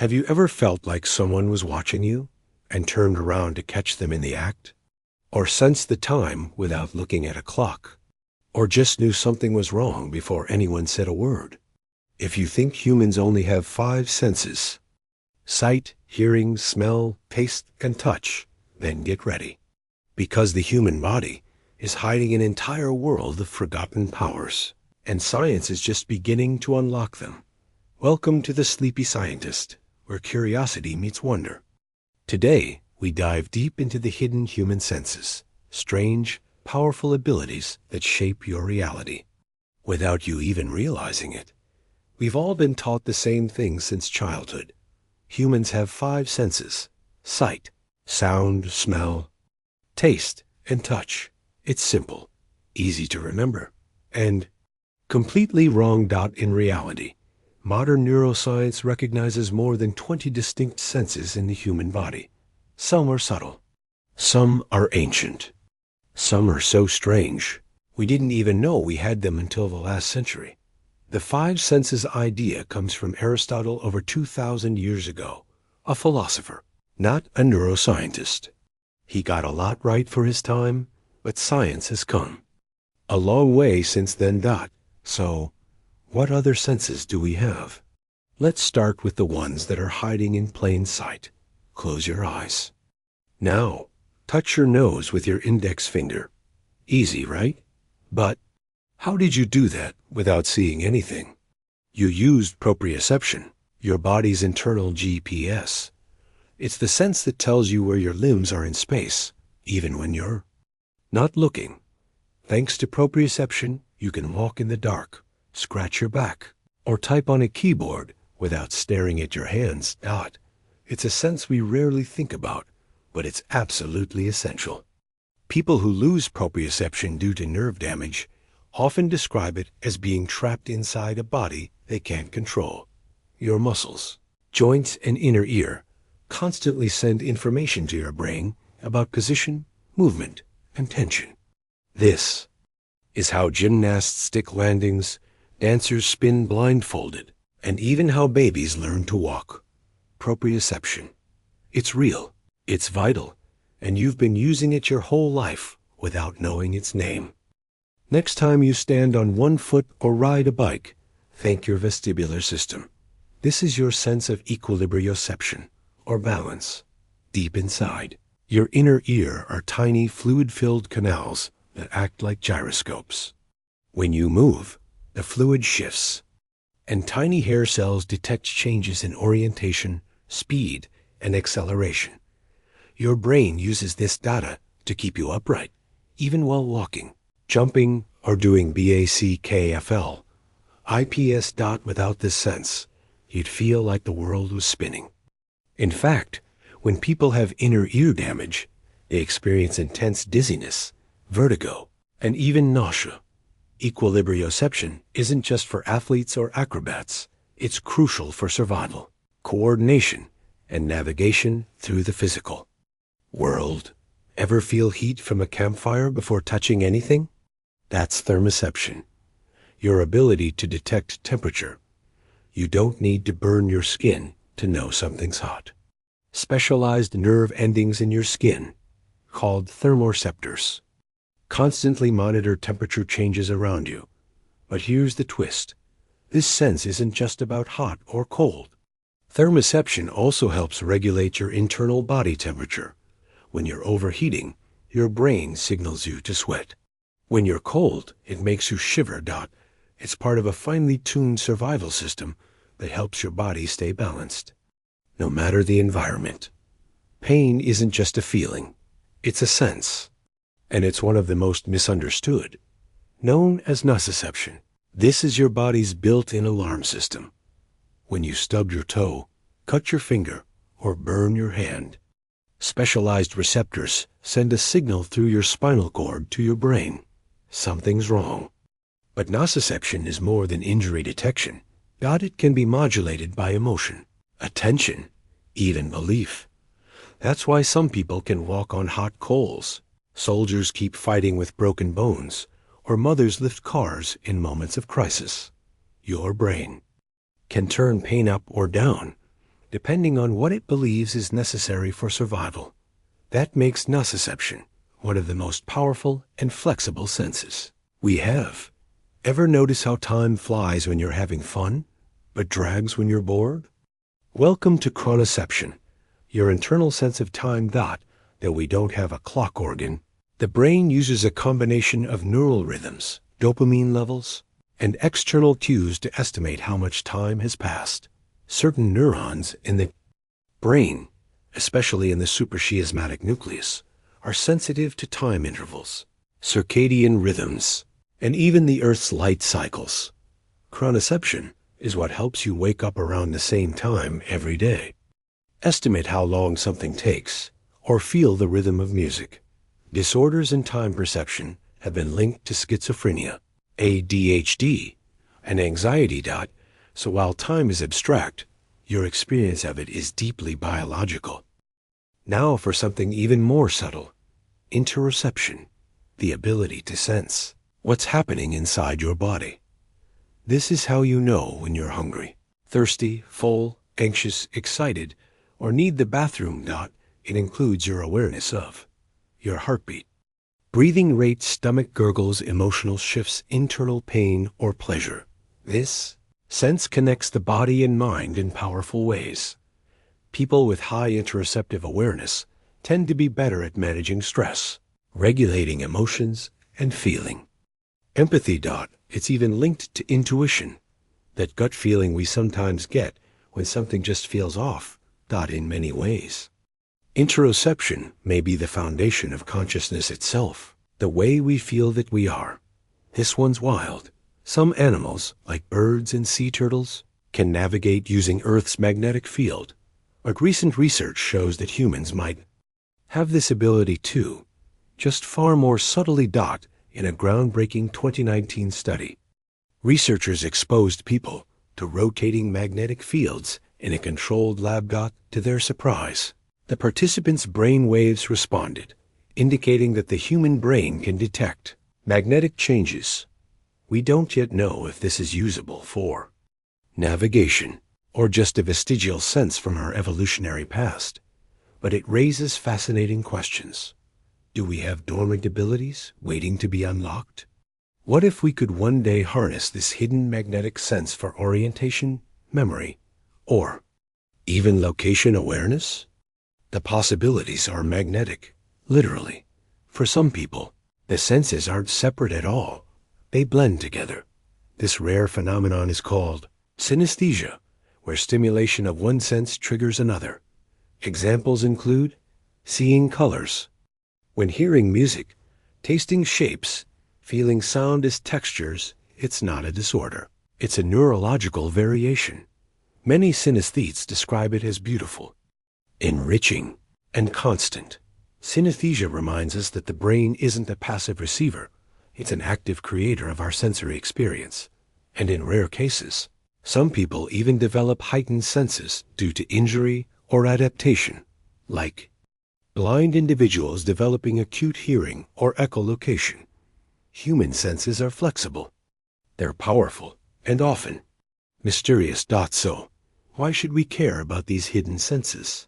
Have you ever felt like someone was watching you and turned around to catch them in the act? Or sensed the time without looking at a clock? Or just knew something was wrong before anyone said a word? If you think humans only have 5 senses, sight, hearing, smell, taste, and touch, then get ready. Because the human body is hiding an entire world of forgotten powers, and science is just beginning to unlock them. Welcome to the Sleepy Scientist, where curiosity meets wonder. Today, we dive deep into the hidden human senses, strange, powerful abilities that shape your reality. Without you even realizing it, we've all been taught the same thing since childhood. Humans have 5 senses: sight, sound, smell, taste, and touch. It's simple, easy to remember, and completely wrong. In reality, modern neuroscience recognizes more than 20 distinct senses in the human body. Some are subtle, some are ancient, some are so strange we didn't even know we had them until the last century. The 5 senses idea comes from Aristotle over 2,000 years ago, a philosopher, not a neuroscientist. He got a lot right for his time, but science has come a long way since then. So, what other senses do we have? Let's start with the ones that are hiding in plain sight. Close your eyes. Now, touch your nose with your index finger. Easy, right? But how did you do that without seeing anything? You used proprioception, your body's internal GPS. It's the sense that tells you where your limbs are in space, even when you're not looking. Thanks to proprioception, you can walk in the dark, scratch your back, or type on a keyboard without staring at your hands. It's a sense we rarely think about, but it's absolutely essential. People who lose proprioception due to nerve damage often describe it as being trapped inside a body they can't control. Your muscles, joints, and inner ear constantly send information to your brain about position, movement, and tension. This is how gymnasts stick landings, dancers spin blindfolded, and even how babies learn to walk. Proprioception. It's real, it's vital, and you've been using it your whole life without knowing its name. Next time you stand on one foot or ride a bike, thank your vestibular system. This is your sense of equilibrioception, or balance. Deep inside, your inner ear are tiny fluid-filled canals that act like gyroscopes. When you move, the fluid shifts, and tiny hair cells detect changes in orientation, speed, and acceleration. Your brain uses this data to keep you upright, even while walking, jumping, or doing BACKFL. IPS. Without this sense, you'd feel like the world was spinning. In fact, when people have inner ear damage, they experience intense dizziness, vertigo, and even nausea. Equilibrioception isn't just for athletes or acrobats. It's crucial for survival, coordination, and navigation through the physical world. Ever feel heat from a campfire before touching anything? That's thermoception, your ability to detect temperature. You don't need to burn your skin to know something's hot. Specialized nerve endings in your skin, called thermoceptors, constantly monitor temperature changes around you. But here's the twist. This sense isn't just about hot or cold. Thermoception also helps regulate your internal body temperature. When you're overheating, your brain signals you to sweat. When you're cold, it makes you shiver. It's part of a finely tuned survival system that helps your body stay balanced, no matter the environment. Pain isn't just a feeling, it's a sense, and it's one of the most misunderstood. Known as nociception, this is your body's built-in alarm system. When you stub your toe, cut your finger, or burn your hand, specialized receptors send a signal through your spinal cord to your brain. Something's wrong. But nociception is more than injury detection. It can be modulated by emotion, attention, even belief. That's why some people can walk on hot coals, soldiers keep fighting with broken bones, or mothers lift cars in moments of crisis. Your brain can turn pain up or down, depending on what it believes is necessary for survival. That makes nociception one of the most powerful and flexible senses we have. Ever notice how time flies when you're having fun, but drags when you're bored? Welcome to chronoception, your internal sense of time. Though we don't have a clock organ, the brain uses a combination of neural rhythms, dopamine levels, and external cues to estimate how much time has passed. Certain neurons in the brain, especially in the suprachiasmatic nucleus, are sensitive to time intervals, circadian rhythms, and even the Earth's light cycles. Chronoception is what helps you wake up around the same time every day, estimate how long something takes, or feel the rhythm of music. Disorders in time perception have been linked to schizophrenia, ADHD, and anxiety. So while time is abstract, your experience of it is deeply biological. Now for something even more subtle, interoception, the ability to sense what's happening inside your body. This is how you know when you're hungry, thirsty, full, anxious, excited, or need the bathroom. It includes your awareness of your heartbeat, breathing rate, stomach gurgles, emotional shifts, internal pain, or pleasure. This sense connects the body and mind in powerful ways. People with high interoceptive awareness tend to be better at managing stress, regulating emotions, and feeling. Empathy. It's even linked to intuition, that gut feeling we sometimes get when something just feels off. In many ways, interoception may be the foundation of consciousness itself, the way we feel that we are. This one's wild. Some animals, like birds and sea turtles, can navigate using Earth's magnetic field, but recent research shows that humans might have this ability too, just far more subtly. In a groundbreaking 2019 study, researchers exposed people to rotating magnetic fields in a controlled lab. To their surprise, the participants' brain waves responded, indicating that the human brain can detect magnetic changes. We don't yet know if this is usable for navigation or just a vestigial sense from our evolutionary past, but it raises fascinating questions. Do we have dormant abilities waiting to be unlocked? What if we could one day harness this hidden magnetic sense for orientation, memory, or even location awareness? The possibilities are magnetic, literally. For some people, the senses aren't separate at all. They blend together. This rare phenomenon is called synesthesia, where stimulation of one sense triggers another. Examples include seeing colors, when hearing music, tasting shapes, feeling sound as textures. It's not a disorder. It's a neurological variation. Many synesthetes describe it as beautiful, enriching, and constant. Synesthesia reminds us that the brain isn't a passive receiver. It's an active creator of our sensory experience. And in rare cases, some people even develop heightened senses due to injury or adaptation, like blind individuals developing acute hearing or echolocation. Human senses are flexible. They're powerful and often mysterious. So, why should we care about these hidden senses?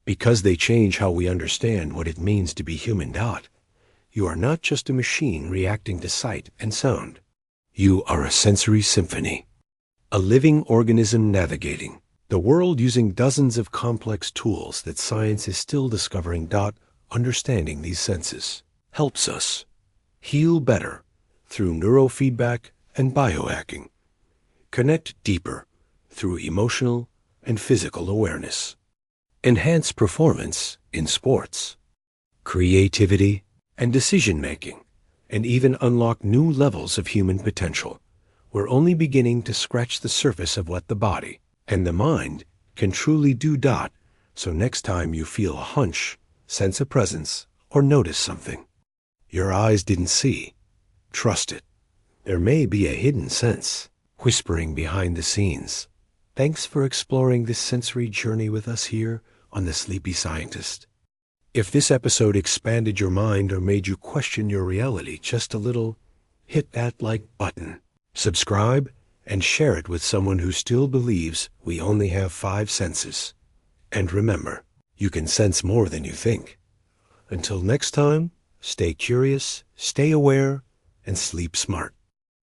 Because they change how we understand what it means to be human. You are not just a machine reacting to sight and sound. You are a sensory symphony, a living organism navigating the world using dozens of complex tools that science is still discovering. Understanding these senses helps us heal better through neurofeedback and biohacking, connect deeper through emotional and physical awareness, enhance performance in sports, creativity, and decision-making, and even unlock new levels of human potential. We're only beginning to scratch the surface of what the body and the mind can truly do. So next time you feel a hunch, sense a presence, or notice something your eyes didn't see, trust it. There may be a hidden sense whispering behind the scenes. Thanks for exploring this sensory journey with us here on The Sleepy Scientist. If this episode expanded your mind or made you question your reality just a little, hit that like button, subscribe, and share it with someone who still believes we only have 5 senses. And remember, you can sense more than you think. Until next time, stay curious, stay aware, and sleep smart.